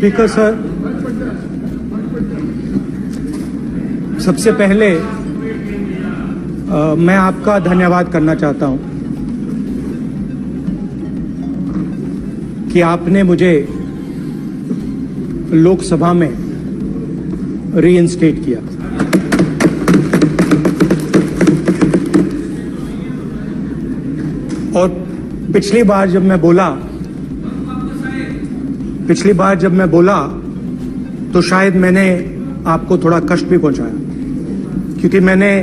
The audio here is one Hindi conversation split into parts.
स्पीकर सर, सबसे पहले मैं आपका धन्यवाद करना चाहता हूं कि आपने मुझे लोकसभा में रीइंस्टेट किया। और पिछली बार जब मैं बोला तो शायद मैंने आपको थोड़ा कष्ट भी पहुंचाया, क्योंकि मैंने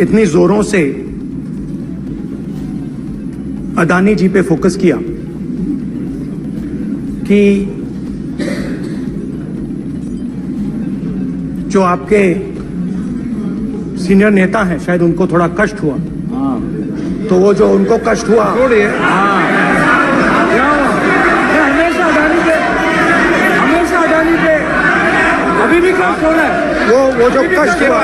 इतनी जोरों से अदानी जी पे फोकस किया कि जो आपके सीनियर नेता हैं शायद उनको थोड़ा कष्ट हुआ। तो वो जो उनको कष्ट हुआ, हमेशा अदानी पे अभी भी कष्ट हो रहा है। वो जो कष्ट हुआ,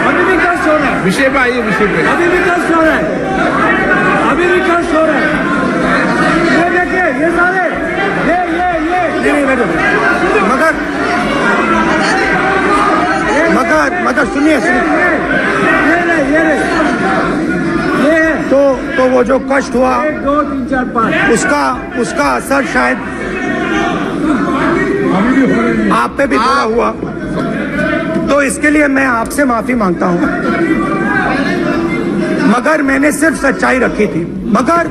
अभी भी कष्ट हो रहा है। विषय पे आइए, विषय पे। अभी भी कष्ट हो रहा है, अभी भी कष्ट हो रहा है। ये देखिए, ये सारे ये मगर सुनिए तो वो जो कष्ट हुआ 1 2 3 4 5 उसका असर शायद आप पे भी थोड़ा हुआ। तो इसके लिए मैं आपसे माफी मांगता हूं, मगर मैंने सिर्फ सच्चाई रखी थी। मगर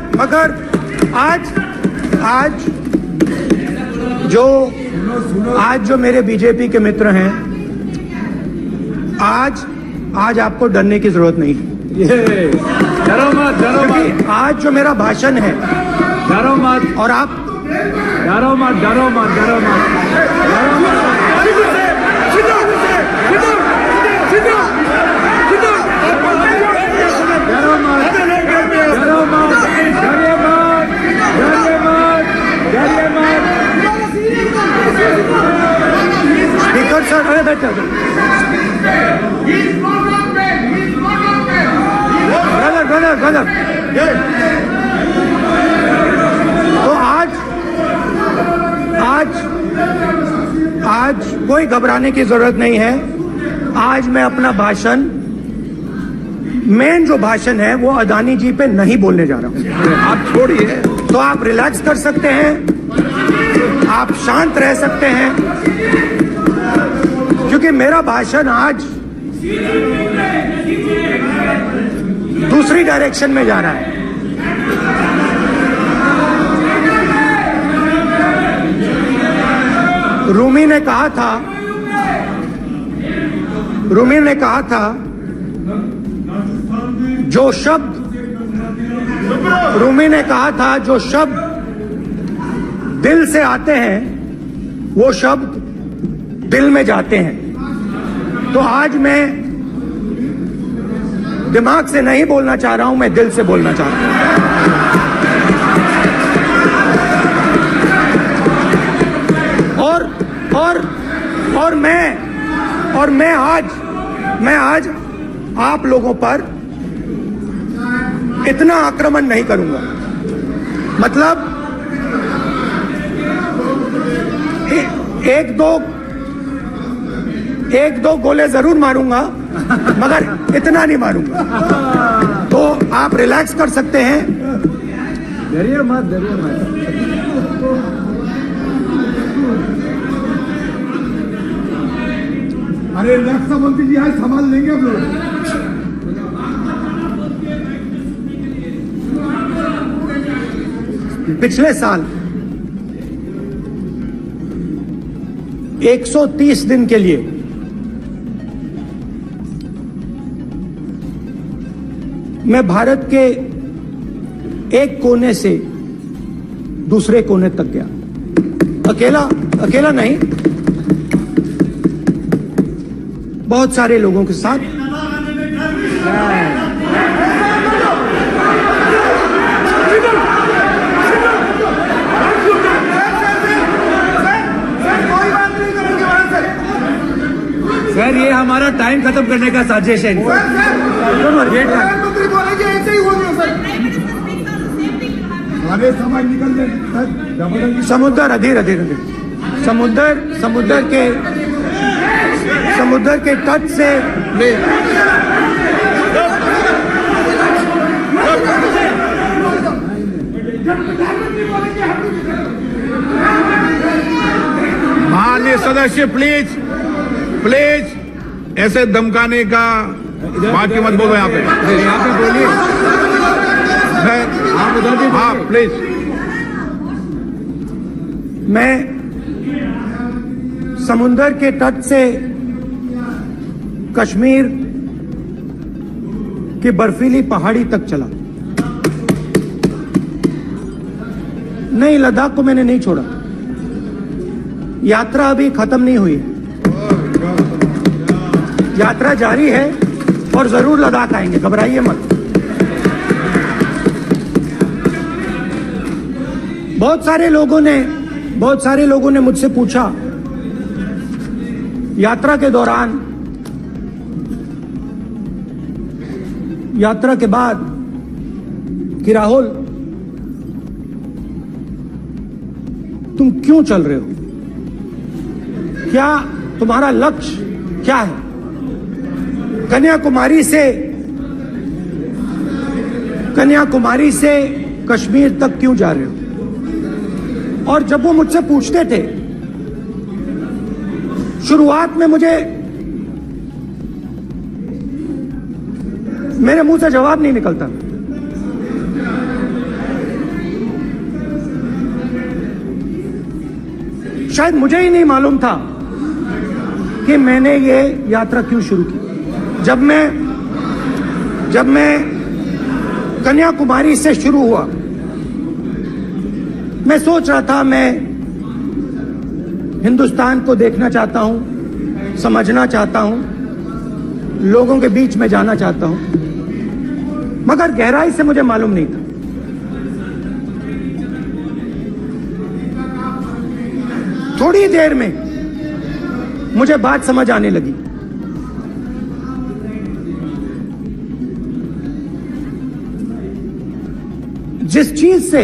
आज जो मेरे बीजेपी के मित्र हैं, आज आपको डरने की जरूरत नहीं है। डरो मत। आज जो मेरा भाषण है, डरो मत। और आप डरो मत। स्पीकर सर, अरे बैठो ब्रदर। तो आज कोई घबराने की जरूरत नहीं है। आज मैं अपना मेन जो भाषण है वो अदानी जी पे नहीं बोलने जा रहा हूं। आप छोड़िए, तो आप रिलैक्स कर सकते हैं, आप शांत रह सकते हैं, क्योंकि मेरा भाषण आज दूसरी डायरेक्शन में जा रहा है। रूमी ने कहा था जो शब्द दिल से आते हैं वो शब्द दिल में जाते हैं। तो आज मैं दिमाग से नहीं बोलना चाह रहा हूं, मैं दिल से बोलना चाह रहा हूं। और मैं आज आप लोगों पर इतना आक्रमण नहीं करूंगा। मतलब एक दो गोले जरूर मारूंगा, मगर इतना नहीं मारूंगा। तो आप रिलैक्स कर सकते हैं। डरिए मत। अरे रक्षा मंत्री जी आज संभाल लेंगे हम लोग। पिछले साल 130 दिन के लिए मैं भारत के एक कोने से दूसरे कोने तक गया, अकेला नहीं, बहुत सारे लोगों के साथ। सर, ये हमारा टाइम खत्म करने का साजिश है। प्रधानमंत्री बोलेंगे ऐसे ही हो गया सर। सारे समाज निकल गए समुद्र अधीर अधीर अधीर समुद्र के तट से माननीय सदस्य प्लीज प्लीज ऐसे धमकाने का बात की मत बोलो यहाँ पे। यहाँ पे बोलिए, आप उधर भी हाँ प्लीज। मैं समुद्र के तट से कश्मीर की बर्फीली पहाड़ी तक चला। नहीं, लद्दाख को मैंने नहीं छोड़ा। यात्रा अभी खत्म नहीं हुई, यात्रा जारी है और जरूर लद्दाख आएंगे, घबराइए मत। बहुत सारे लोगों ने मुझसे पूछा यात्रा के दौरान, यात्रा के बाद कि राहुल तुम क्यों चल रहे हो, क्या तुम्हारा लक्ष्य क्या है, कन्याकुमारी से कश्मीर तक क्यों जा रहे हो। और जब वो मुझसे पूछते थे, शुरुआत में मेरे मुंह से जवाब नहीं निकलता। शायद मुझे ही नहीं मालूम था कि मैंने ये यात्रा क्यों शुरू की। जब मैं कन्याकुमारी से शुरू हुआ, मैं सोच रहा था मैं हिंदुस्तान को देखना चाहता हूं, समझना चाहता हूं, लोगों के बीच में जाना चाहता हूं, मगर गहराई से मुझे मालूम नहीं था। थोड़ी देर में मुझे बात समझ आने लगी। जिस चीज से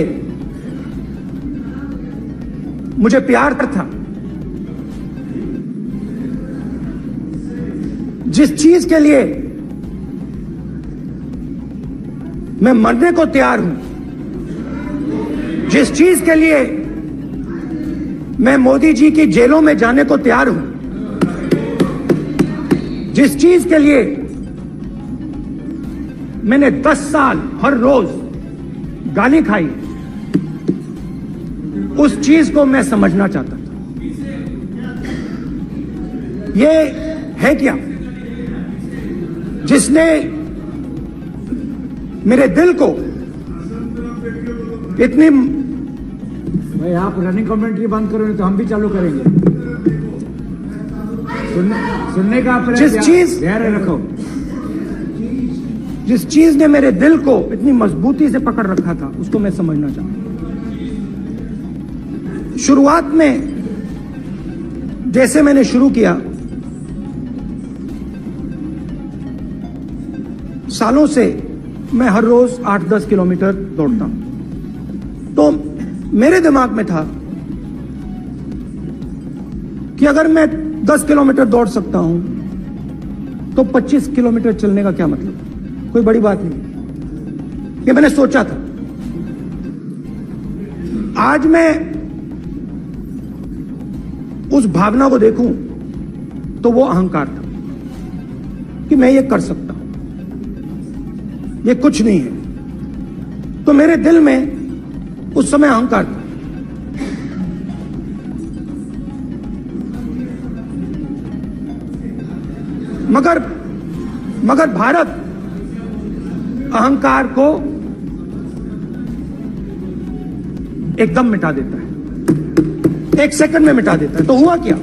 मुझे प्यार था, जिस चीज के लिए मैं मरने को तैयार हूं, जिस चीज के लिए मैं मोदी जी की जेलों में जाने को तैयार हूं, जिस चीज के लिए मैंने 10 साल हर रोज गाली खाई, उस चीज को मैं समझना चाहता था। ये है क्या जिसने मेरे दिल को इतनी। भाई आप रनिंग कमेंट्री बंद करो, नहीं तो हम भी चालू करेंगे। सुनने का धैर्य रखो। जिस चीज ने मेरे दिल को इतनी मजबूती से पकड़ रखा था, उसको मैं समझना चाहता। शुरुआत में जैसे मैंने शुरू किया, सालों से मैं हर रोज 8-10 किलोमीटर दौड़ता हूं। तो मेरे दिमाग में था कि अगर मैं 10 किलोमीटर दौड़ सकता हूं तो 25 किलोमीटर चलने का क्या मतलब, कोई बड़ी बात नहीं। ये मैंने सोचा था। आज मैं उस भावना को देखूं तो वो अहंकार था कि मैं ये कर सकता हूं, ये कुछ नहीं है। तो मेरे दिल में उस समय अहंकार था। मगर भारत अहंकार को एकदम मिटा देता है, 1 सेकंड में मिटा देता है। तो हुआ क्या,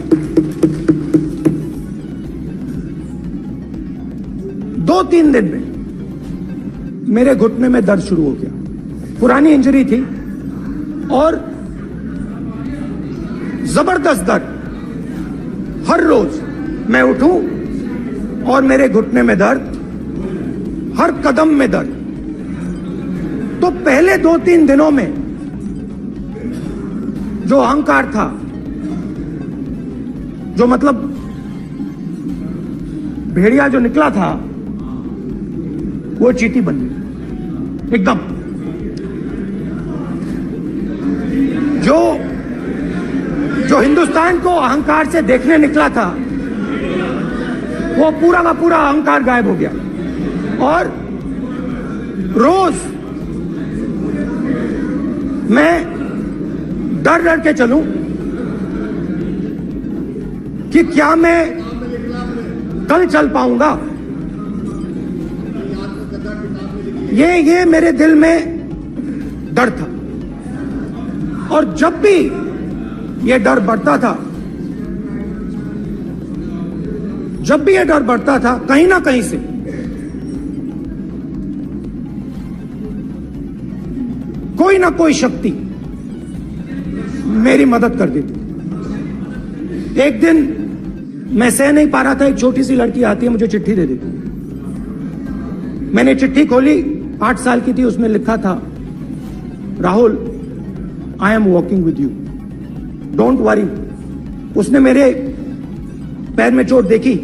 2-3 दिन में मेरे घुटने में दर्द शुरू हो गया। पुरानी इंजरी थी और जबरदस्त दर्द। हर रोज मैं उठूं और मेरे घुटने में दर्द, हर कदम में दर्द। तो पहले 2-3 दिनों में जो अहंकार था, जो मतलब भेड़िया जो निकला था, वो चींटी बन गई एकदम। जो हिंदुस्तान को अहंकार से देखने निकला था, वो पूरा का पूरा अहंकार गायब हो गया। और रोज मैं डर डर के चलूं कि क्या मैं कल चल पाऊंगा। ये मेरे दिल में डर था। और जब भी ये डर बढ़ता था, जब भी ये डर बढ़ता था, कहीं ना कहीं से कोई ना कोई शक्ति मेरी मदद कर देती। एक दिन मैं सह नहीं पा रहा था, एक छोटी सी लड़की आती है, मुझे चिट्ठी दे देती। मैंने चिट्ठी खोली, 8 साल की थी, उसमें लिखा था, Rahul, I am walking with you, don't worry. उसने मेरे पैर में चोट देखी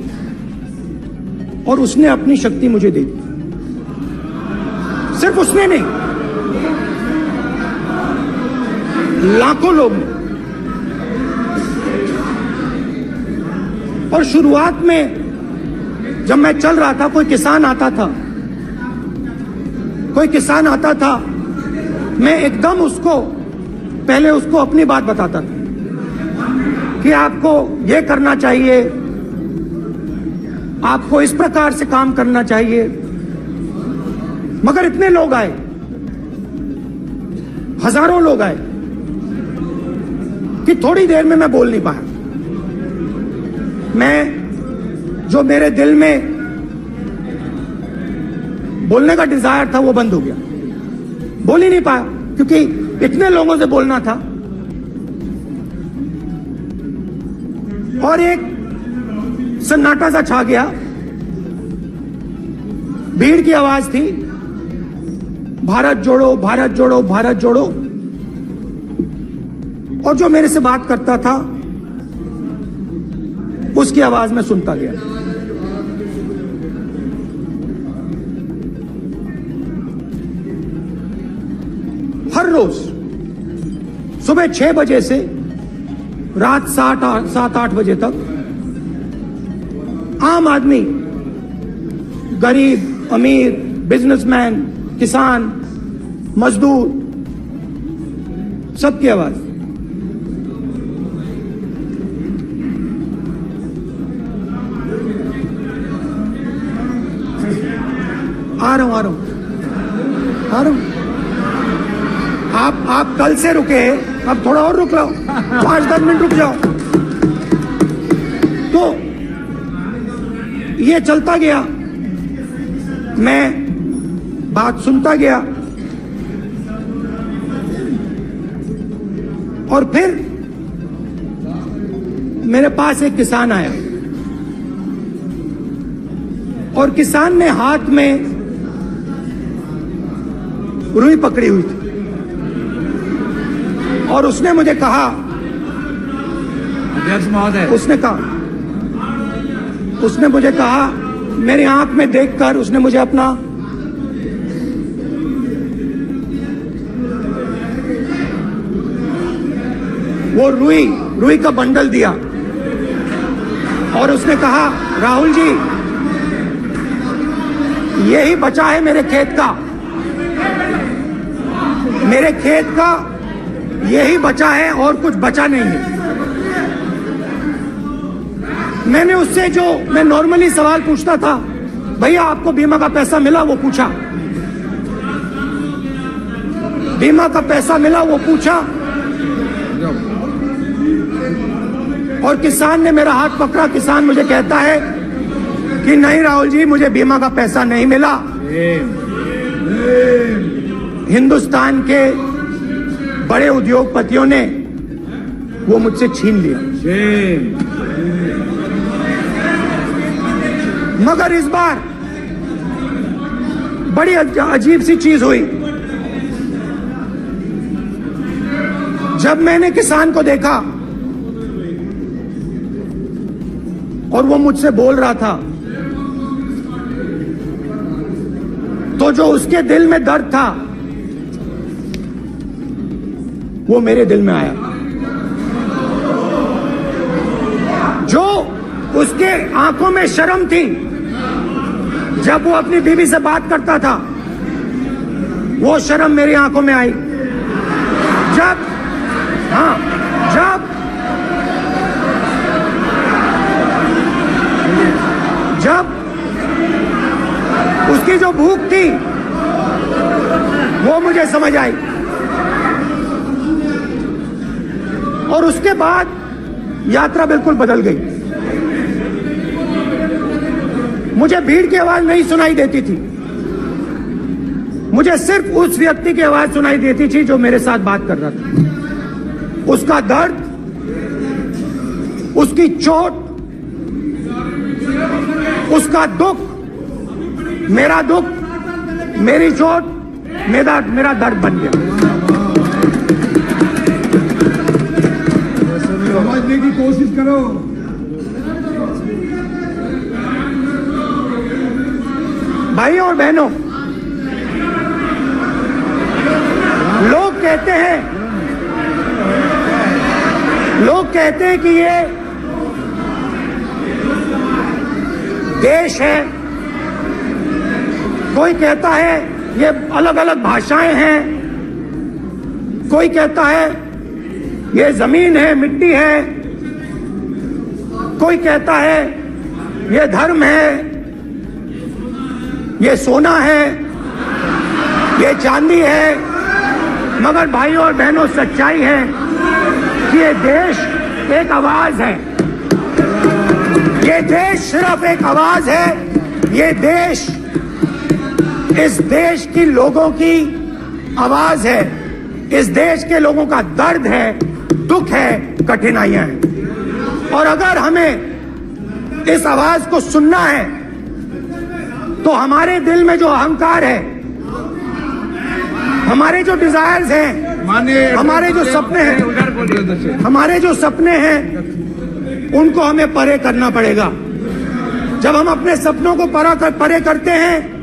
और उसने अपनी शक्ति मुझे दे दी। सिर्फ उसने नहीं, लाखों लोग ने। और शुरुआत में जब मैं चल रहा था, कोई किसान आता था, मैं एकदम उसको पहले उसको अपनी बात बताता था कि आपको ये करना चाहिए, आपको इस प्रकार से काम करना चाहिए। मगर इतने लोग आए, हजारों लोग आए कि थोड़ी देर में मैं बोल नहीं पाया। मैं जो मेरे दिल में बोलने का डिजायर था, वो बंद हो गया। बोल ही नहीं पाया क्योंकि इतने लोगों से बोलना था। और एक सन्नाटा सा छा गया, भीड़ की आवाज थी, भारत जोड़ो, भारत जोड़ो, भारत जोड़ो। और जो मेरे से बात करता था, उसकी आवाज में सुनता गया। हर रोज सुबह 6 बजे से रात 7-8 बजे तक आम आदमी, गरीब, अमीर, बिजनेसमैन, किसान, मजदूर, सबकी आवाज। आ रहा हूं। आप कल से रुके, अब थोड़ा और रुक लो, 5-10 मिनट रुक जाओ। तो ये चलता गया, मैं बात सुनता गया। और फिर मेरे पास एक किसान आया और किसान ने हाथ में रुई पकड़ी हुई थी और उसने मुझे कहा, अध्यक्ष महोदय, उसने मुझे कहा, मेरी आंख में देखकर उसने मुझे अपना वो रुई का बंडल दिया और उसने कहा, राहुल जी, यही बचा है मेरे खेत का यही बचा है और कुछ बचा नहीं है। मैंने उससे जो मैं नॉर्मली सवाल पूछता था, भैया आपको बीमा का पैसा मिला, वो पूछा। बीमा का पैसा मिला, वो पूछा। और किसान ने मेरा हाथ पकड़ा। किसान मुझे कहता है कि नहीं राहुल जी, मुझे बीमा का पैसा नहीं मिला, हिंदुस्तान के बड़े उद्योगपतियों ने वो मुझसे छीन लिया। मगर इस बार बड़ी अजीब सी चीज हुई। जब मैंने किसान को देखा और वो मुझसे बोल रहा था, तो जो उसके दिल में दर्द था वो मेरे दिल में आया। जो उसके आंखों में शर्म थी जब वो अपनी बीवी से बात करता था, वो शर्म मेरी आंखों में आई। जब उसकी जो भूख थी वो मुझे समझ आई। और उसके बाद यात्रा बिल्कुल बदल गई। मुझे भीड़ की आवाज नहीं सुनाई देती थी, मुझे सिर्फ उस व्यक्ति की आवाज सुनाई देती थी जो मेरे साथ बात कर रहा था। उसका दर्द, उसकी चोट, उसका दुख, मेरा दुख, मेरी चोट, मेरा दर्द बन गया। समझने की कोशिश करो। भाइयों और बहनों, लोग कहते हैं कि ये देश है, कोई कहता है ये अलग अलग भाषाएं हैं, कोई कहता है ये जमीन है, मिट्टी है, कोई कहता है ये धर्म है, ये सोना है, ये चांदी है। मगर भाइयों और बहनों, सच्चाई है कि ये देश एक आवाज है। ये देश सिर्फ एक आवाज है। ये देश, इस देश की लोगों की आवाज है। इस देश के लोगों का दर्द है, दुख है, कठिनाइयां हैं। और अगर हमें इस आवाज को सुनना है तो हमारे दिल में जो अहंकार है, हमारे जो डिजायर्स हैं, हमारे जो सपने हैं, हमारे जो सपने हैं, उनको हमें परे करना पड़ेगा। जब हम अपने सपनों को परे करते हैं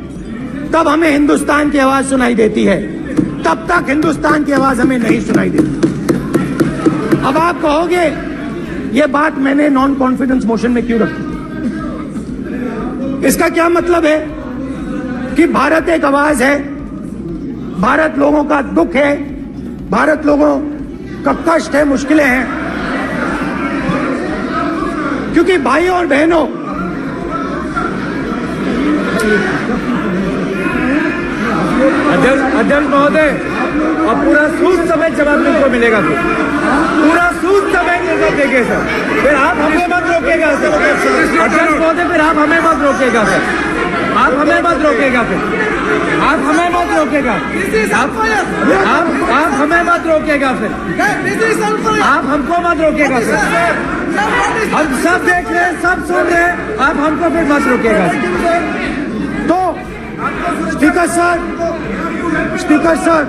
तब हमें हिंदुस्तान की आवाज सुनाई देती है। तब तक हिंदुस्तान की आवाज हमें नहीं सुनाई देती। अब आप कहोगे ये बात मैंने नॉन कॉन्फिडेंस मोशन में क्यों रखी? इसका क्या मतलब है कि भारत एक आवाज है, भारत लोगों का दुख है, भारत लोगों का कष्ट है, मुश्किलें हैं। क्योंकि भाइयों और बहनों, अध्यक्ष महोदय, अब पूरा सूद समेत जवाब तुमको मिलेगा। पूरा सूद समेत जवाब देंगे सर। फिर आप हमें मत रोकेगा सर। अध्यक्ष महोदय, फिर आप हमें मत रोकेगा सर। आप हमें मत रोकेगा फिर। आप हमें मत रोकेगा। आप हमें मत रोकेगा फिर। आप हमको मत रोकेगा फिर। हम सब देख रहे हैं, सब सुन रहे हैं, आप हमको फिर मत रोकेगा। तो स्पीकर सर,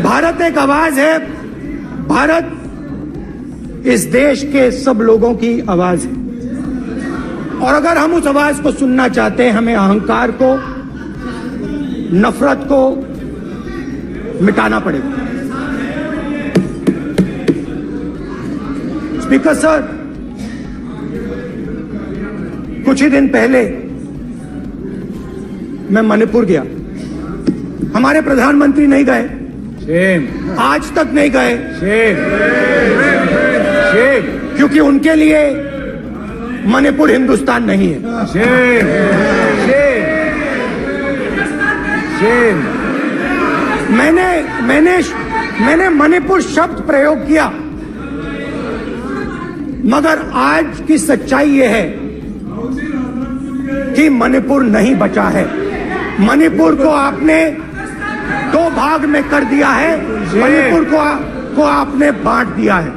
भारत एक आवाज है। भारत इस देश के सब लोगों की आवाज है। और अगर हम उस आवाज को सुनना चाहते हैं, हमें अहंकार को, नफरत को मिटाना पड़ेगा। स्पीकर सर, कुछ ही दिन पहले मैं मणिपुर गया। हमारे प्रधानमंत्री नहीं गए, आज तक नहीं गए, क्योंकि उनके लिए मणिपुर हिंदुस्तान नहीं है। मैंने मणिपुर शब्द प्रयोग किया, मगर आज की सच्चाई यह है कि मणिपुर नहीं बचा है। मणिपुर को आपने दो भाग में कर दिया है। मणिपुर को आपने बांट दिया है,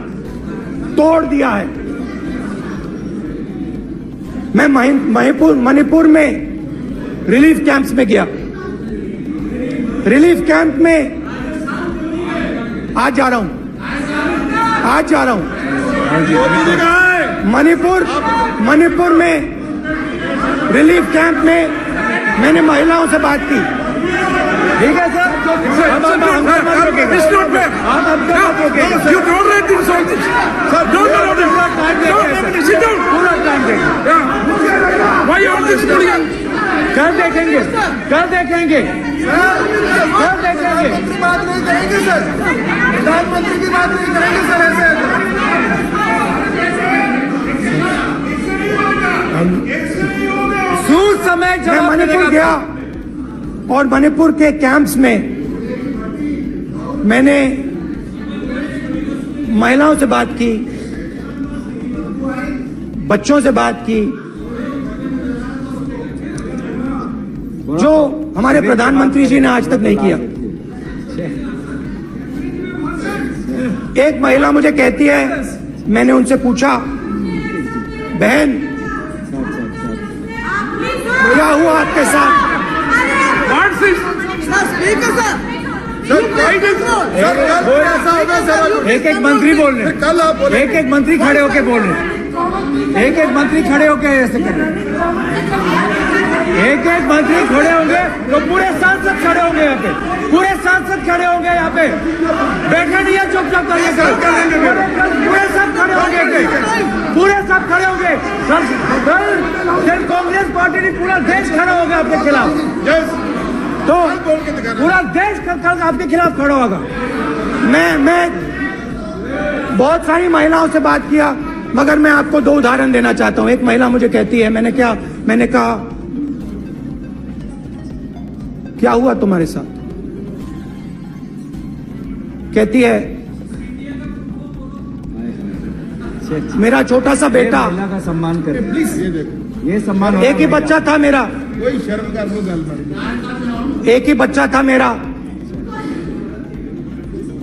तोड़ दिया है। मैं मणिपुर में रिलीफ कैंप्स में गया। रिलीफ कैंप में आज जा रहा हूं, मणिपुर में रिलीफ कैंप में मैंने महिलाओं से बात की। ठीक है सर, अब आप हमको मत रोकिएगा। It's not fair. आप हमको मत रोकिएगा। You don't let him solve this. Sir, don't allow this. Sit down. पूरा टाइम देंगे। Yeah. Why you want this podium? कल देखेंगे, कल देखेंगे, कल देखेंगे। बात नहीं करेंगे सर, प्रधानमंत्री की बात नहीं करेंगे सर ऐसे। सूद समय मैं जवाब मणिपुर मिलेगा। गया और मणिपुर के कैंप्स में मैंने महिलाओं से बात की, बच्चों से बात की, जो हमारे प्रधानमंत्री जी ने आज तक नहीं किया। एक महिला मुझे कहती है, मैंने उनसे पूछा, बहन क्या हुआ आपके साथ? What's this? Sir, why this? Sir, ऐसा होगा सर, एक एक मंत्री बोल रहे हैं, कल आप बोले एक एक मंत्री खड़े होके बोल रहे हैं, एक एक मंत्री खड़े होके ऐसे कर रहे हैं। एक एक मंत्री खड़े होंगे तो पूरे सांसद खड़े होंगे यहाँ पे, पूरे सांसद खड़े होंगे यहाँ पे। बैठे नहीं है, चुपचाप करिए, पूरे सब खड़े होंगे, पूरे सब खड़े होंगे। कल कांग्रेस पार्टी ने पूरा देश खड़ा होगा आपके खिलाफ, Yes. तो पूरा देश कल आपके खिलाफ खड़ा होगा। मैं बहुत सारी महिलाओं से बात किया, मगर मैं आपको दो उदाहरण देना चाहता हूं। एक महिला मुझे कहती है, मैंने कहा क्या हुआ तुम्हारे साथ? कहती है, मेरा छोटा सा बेटा, महिला का सम्मान करें, प्लीज ये देखो, ये सम्मान। एक ही बच्चा था मेरा, कोई शर्म कर लो गल मारी। एक ही बच्चा था मेरा,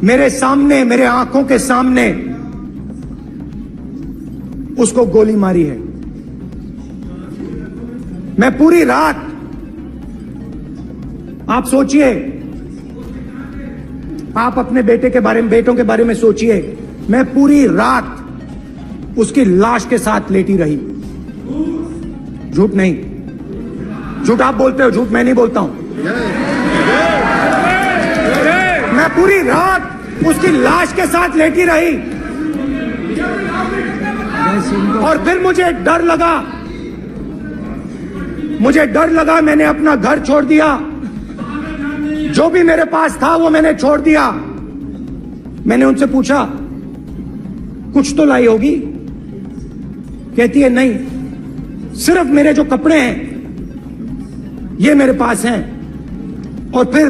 मेरे सामने, मेरे आंखों के सामने उसको गोली मारी है। मैं पूरी रात, आप सोचिए, आप अपने बेटों के बारे में सोचिए, मैं पूरी रात उसकी लाश के साथ लेटी रही। झूठ नहीं, झूठ आप बोलते हो, झूठ मैं नहीं बोलता हूं। मैं पूरी रात उसकी लाश के साथ लेटी रही और फिर मुझे डर लगा, मैंने अपना घर छोड़ दिया, जो भी मेरे पास था वो मैंने छोड़ दिया। मैंने उनसे पूछा, कुछ तो लाई होगी? कहती है, नहीं, सिर्फ मेरे जो कपड़े हैं ये मेरे पास हैं। और फिर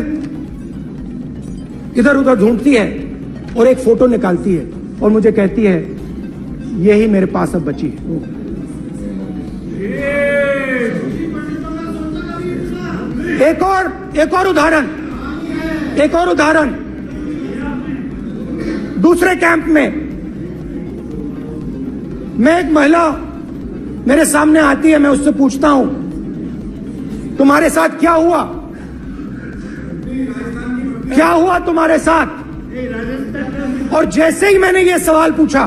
इधर उधर ढूंढती है और एक फोटो निकालती है और मुझे कहती है, यही मेरे पास अब बची है। एक और उदाहरण, दूसरे कैंप में मैं, एक महिला मेरे सामने आती है, मैं उससे पूछता हूं, तुम्हारे साथ क्या हुआ? क्या हुआ तुम्हारे साथ? और जैसे ही मैंने ये सवाल पूछा,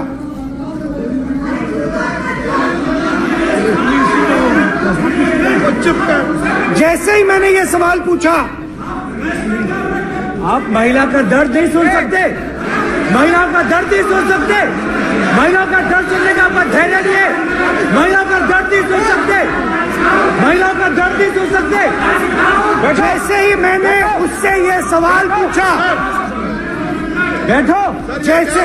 जैसे ही मैंने ये सवाल पूछा, आप महिला का दर्द नहीं सुन सकते, महिला का दर्द नहीं सुन सकते, महिला का दर्द सुनने का आपका धैर्य नहीं है, महिला का दर्द नहीं सुन सकते, महिला का दर्द नहीं सुन सकते। जैसे ही मैंने उससे ये सवाल पूछा, बैठो, जैसे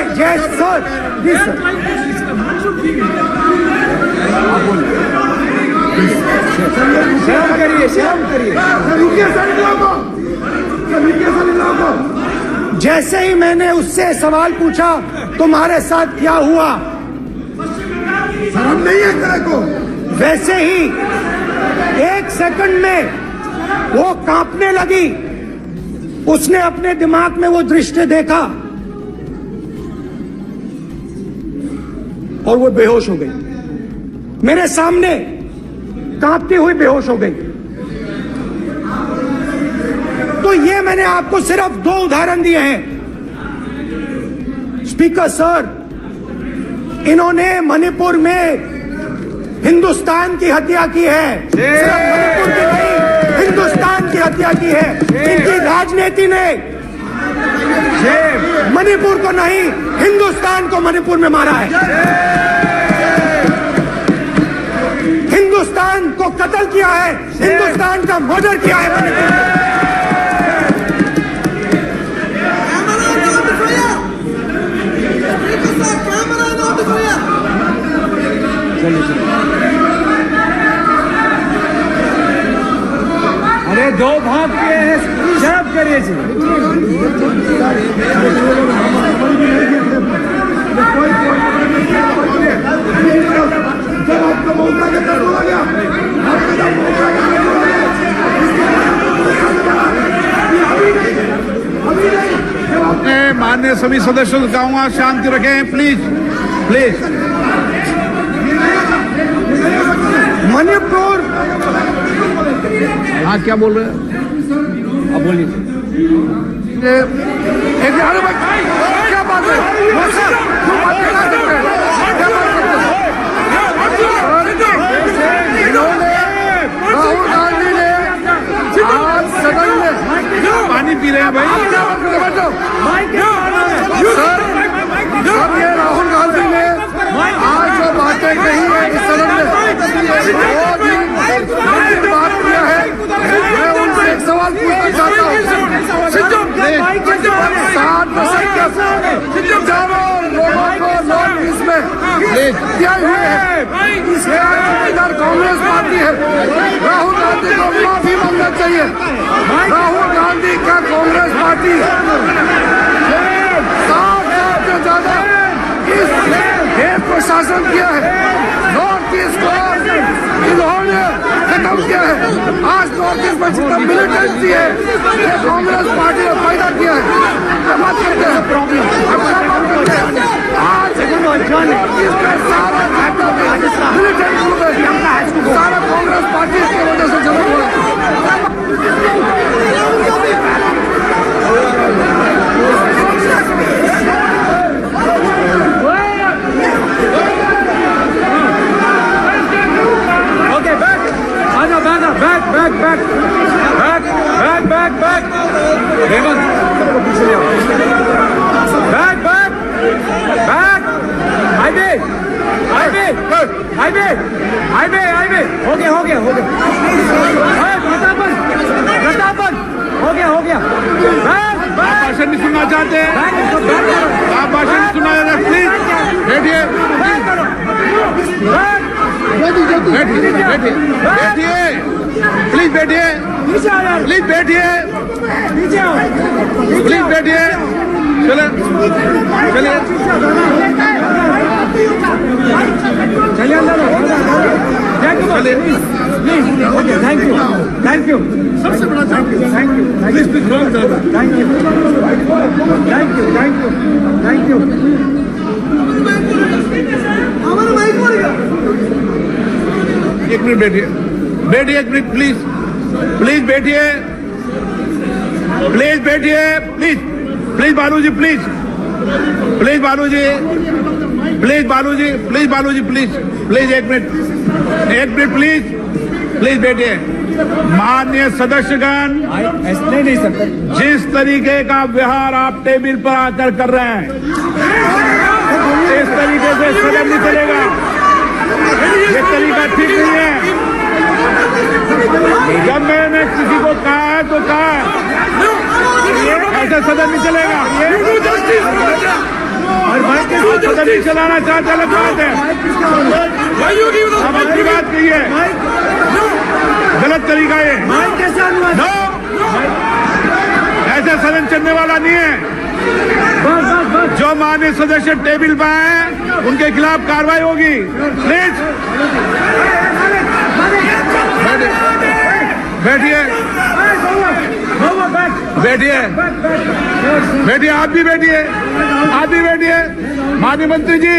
शर्म करिए, शर्म करिए। जैसे ही मैंने उससे सवाल पूछा, तुम्हारे साथ क्या हुआ? शर्म नहीं है तेरे को? वैसे ही 1 सेकंड में वो कांपने लगी। उसने अपने दिमाग में वो दृश्य देखा और वो बेहोश हो गई। मेरे सामने कांपती हुई बेहोश हो गई। तो ये मैंने आपको सिर्फ 2 उदाहरण दिए हैं। स्पीकर सर, इन्होंने मणिपुर में हिंदुस्तान की हत्या की है, सिर्फ मणिपुर की नहीं, हिंदुस्तान की हत्या की है। इनकी राजनीति ने मणिपुर को नहीं, हिंदुस्तान को मणिपुर में मारा है। हिंदुस्तान को कत्ल किया है, हिंदुस्तान का मर्डर किया है मणिपुर में। अरे 2 भाग किए हैं, शराब करिए जी। जब आपका मौका के कर हो गया, अपने माननीय सभी सदस्यों से कहूंगा शांति रखें, प्लीज प्लीज। मणिपुर, हाँ क्या बोल रहे हैं? अब बोलिए। अरे भाई क्या बात है? राहुल गांधी ने आज सदन में पानी पी रहे हैं भाई। सर, अब ये राहुल गांधी ने आज जो बातें कही है इस सदन में, बहुत ही बात किया है। मैं उनसे एक सवाल पूछना चाहता हूँ। 7 दशक हजारों लोगों को नॉर्थ ईस्ट में दिया हुए है, इधर कांग्रेस पार्टी है। राहुल गांधी को माफी मांगना चाहिए। राहुल गांधी का कांग्रेस पार्टी 7 साल से ज्यादा इस देश को शासन किया है। नॉर्थ ईस्ट को इन्होंने खत्म किया है। आज नॉर्थ ईस्ट में जितना मिलिटेंसी है ये कांग्रेस पार्टी ने पैदा किया है। बात करते हैं प्रॉब्लम, आज नॉर्थ ईस्ट में सारा मिलिटेंट ग्रुप है, सारा कांग्रेस पार्टी की वजह से जन्म हुआ है। बैक हेमंत पीछे ले आओ। बैक हाईवे हो गया प्रतापन हो गया आप भाषण नहीं सुनना चाहते हैं? आप भाषण नहीं सुनना चाहते? प्लीज बैठिए, प्लीज बैठिए, चलिए थैंक यू सबसे बड़ा थैंक यू एक मिनट बैठिए, एक मिनट प्लीज बैठिए, प्लीज बालूजी, प्लीज एक मिनट प्लीज बैठिए। माननीय सदस्यगण, नहीं सकते जिस तरीके का व्यवहार आप टेबल पर आकर कर रहे हैं, इस तरीके से सदन नहीं चलेगा। ये तरीका ठीक नहीं है। जब मैंने किसी को कहा है तो कहा है, ऐसे सदन नहीं चलेगा। और भाई के सदन नहीं चलाना चाहते, अलग बात है। अब अपनी बात कहिए, गलत तरीका ये। नो, ऐसे सदन चलने वाला नहीं है। जो माननीय सदस्य टेबल पर हैं उनके खिलाफ कार्रवाई होगी। प्लीज बैठिए, आप भी बैठिए। माननीय मंत्री जी,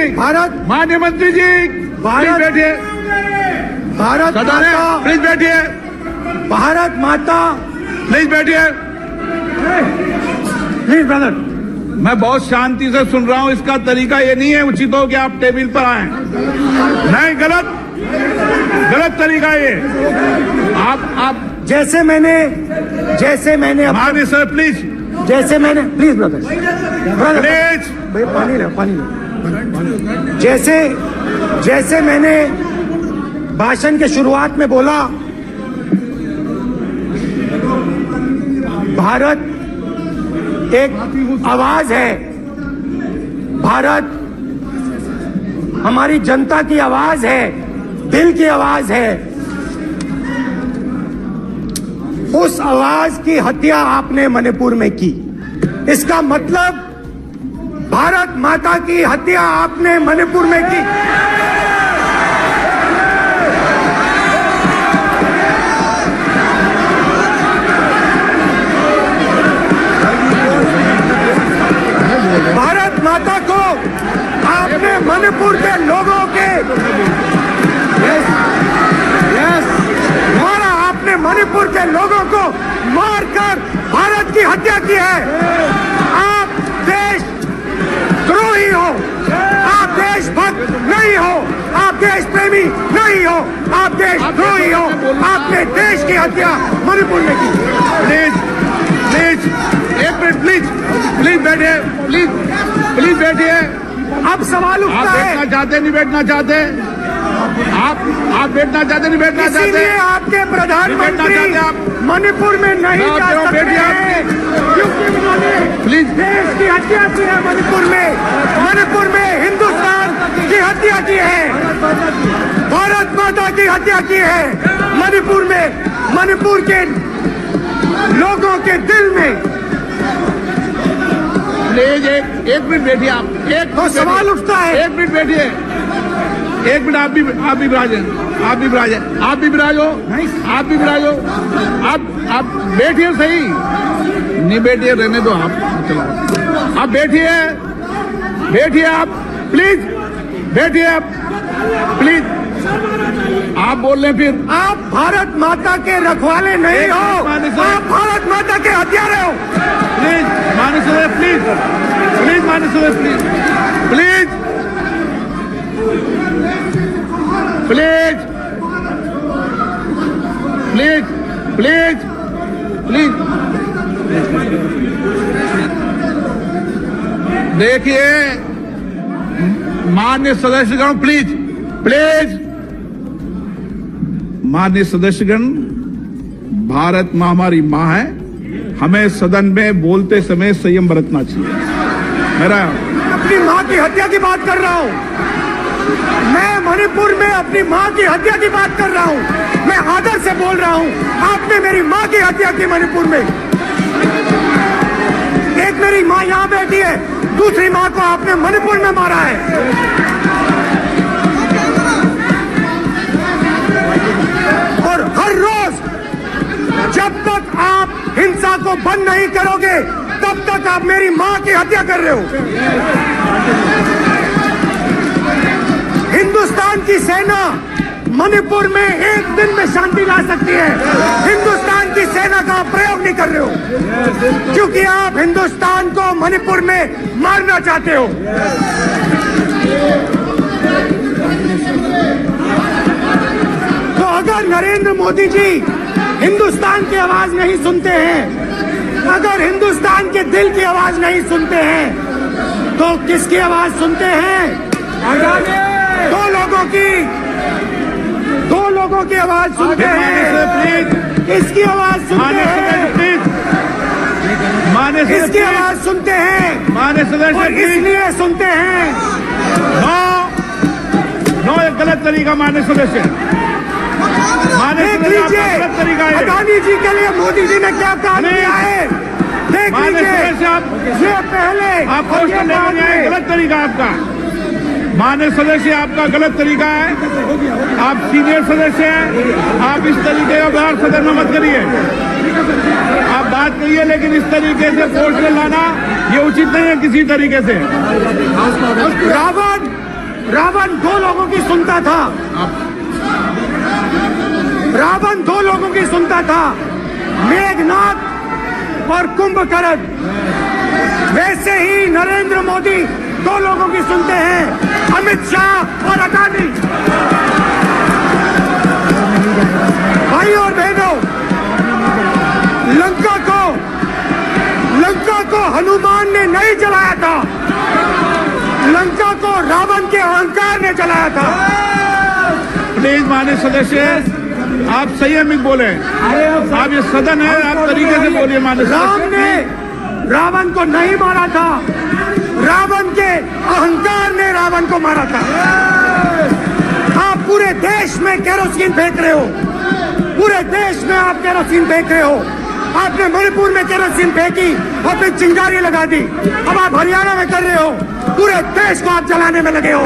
प्लीज बैठिए। भारत माता, प्लीज बैठिए, भारत माता, प्लीज बैठिए। Please brother. मैं बहुत शांति से सुन रहा हूं, इसका तरीका ये नहीं है उचित हो कि आप टेबल पर आए। नहीं, गलत तरीका ये। आप जैसे मैंने माननीय sir please please brother please भाई पानी ले। जैसे मैंने भाषण के शुरुआत में बोला, भारत एक आवाज है, भारत हमारी जनता की आवाज है, दिल की आवाज है। उस आवाज की हत्या आपने मणिपुर में की। इसका मतलब भारत माता की हत्या आपने मणिपुर में की। भारत माता को आपने मणिपुर के लोगों के द्वारा आपने मणिपुर के लोगों को मारकर भारत की हत्या की है। आप देशद्रोही हो, आप देशभक्त नहीं हो, आप देश प्रेमी नहीं हो, आप देशद्रोही हो। आपने देश की हत्या मणिपुर में की। प्लीज एक मिनट प्लीज बैठिए। अब सवाल आप उठता है, बैठना चाहते नहीं बैठना चाहते? आप बैठना चाहते नहीं बैठना चाहते? इसीलिए आपके प्रधानमंत्री मणिपुर में नहीं जा सकते हैं, क्योंकि उन्होंने प्लीज देश की हत्या की है। मणिपुर में हिंदुस्तान की हत्या की है, भारत माता की हत्या की है। मणिपुर में, मणिपुर के लोगों के दिल में। प्लीज एक मिनट बैठिए। आप तो सवाल उठता है, एक मिनट बैठिए। एक मिनट आप भी विराजे। आप भी विराजो। आप बैठिए सही। नहीं बैठिए, रहने दो। आप बैठिए आप प्लीज बैठिए आप प्लीज। आप बोल रहे फिर आप भारत माता के रखवाले नहीं हो, आप भारत माता के हत्यारे हो। प्लीज माननीय सदस्य प्लीज माननीय सदस्य प्लीज देखिए माननीय सदस्यगण प्लीज माननीय सदस्यगण, भारत मां हमारी मां है। हमें सदन में बोलते समय संयम बरतना चाहिए। मेरा अपनी मां की हत्या की बात कर रहा हूं मैं, मणिपुर में अपनी मां की हत्या की बात कर रहा हूं मैं, आदर से बोल रहा हूं। आपने मेरी मां की हत्या की मणिपुर में। एक मेरी मां यहां बैठी है, दूसरी मां को आपने मणिपुर में मारा है। और हर रोज जब तक आप हिंसा को बंद नहीं करोगे, तब तक आप मेरी मां की हत्या कर रहे हो। हिंदुस्तान की सेना मणिपुर में एक दिन में शांति ला सकती है। हिंदुस्तान की सेना का प्रयोग नहीं कर रहे हो, क्योंकि आप हिंदुस्तान को मणिपुर में मारना चाहते हो। तो अगर नरेंद्र मोदी जी हिंदुस्तान की आवाज नहीं सुनते हैं, अगर हिंदुस्तान के दिल की आवाज नहीं सुनते हैं, तो किसकी आवाज सुनते हैं? दो लोगों की आवाज सुनते हैं। इसकी आवाज सुनते हैं, इसकी आवाज सुनते हैं, माननीय सदस्य और इसलिए सुनते हैं। नो एक गलत तरीका माननीय सदस्य। देख लीजिए अडानी जी के लिए मोदी जी ने क्या काम किया है। देख लीजिए, ये पहले आप गलत तरीका आपका। माननीय सदस्य आपका गलत तरीका है। आप सीनियर सदस्य हैं, आप इस तरीके का व्यवहार सदन में मत करिए। आप बात करिए, लेकिन इस तरीके से फोर्स में लाना ये उचित नहीं है किसी तरीके से। रावण दो लोगों की सुनता था। रावण दो लोगों की सुनता था, मेघनाथ और कुंभकर्ण। वैसे ही नरेंद्र मोदी दो लोगों की सुनते हैं, अमित शाह और अडानी। भाई और बहनों, लंका को हनुमान ने नहीं जलाया था, लंका को रावण के अहंकार ने जलाया था। प्लीज माननीय सदस्य, आप संयमित बोले। आप ये सदन है, आप तरीके से बोलिए। माननीय राम सदस्य, ने रावण को नहीं मारा था, रावण के अहंकार ने रावण को मारा था। आप पूरे देश में केरोसिन फेंक रहे हो, पूरे देश में आप केरोसिन फेंक रहे हो। आपने मणिपुर में केरोसिन फेंकी, अपनी चिंगारी लगा दी। अब आप हरियाणा में कर रहे हो, पूरे देश को आप जलाने में लगे हो।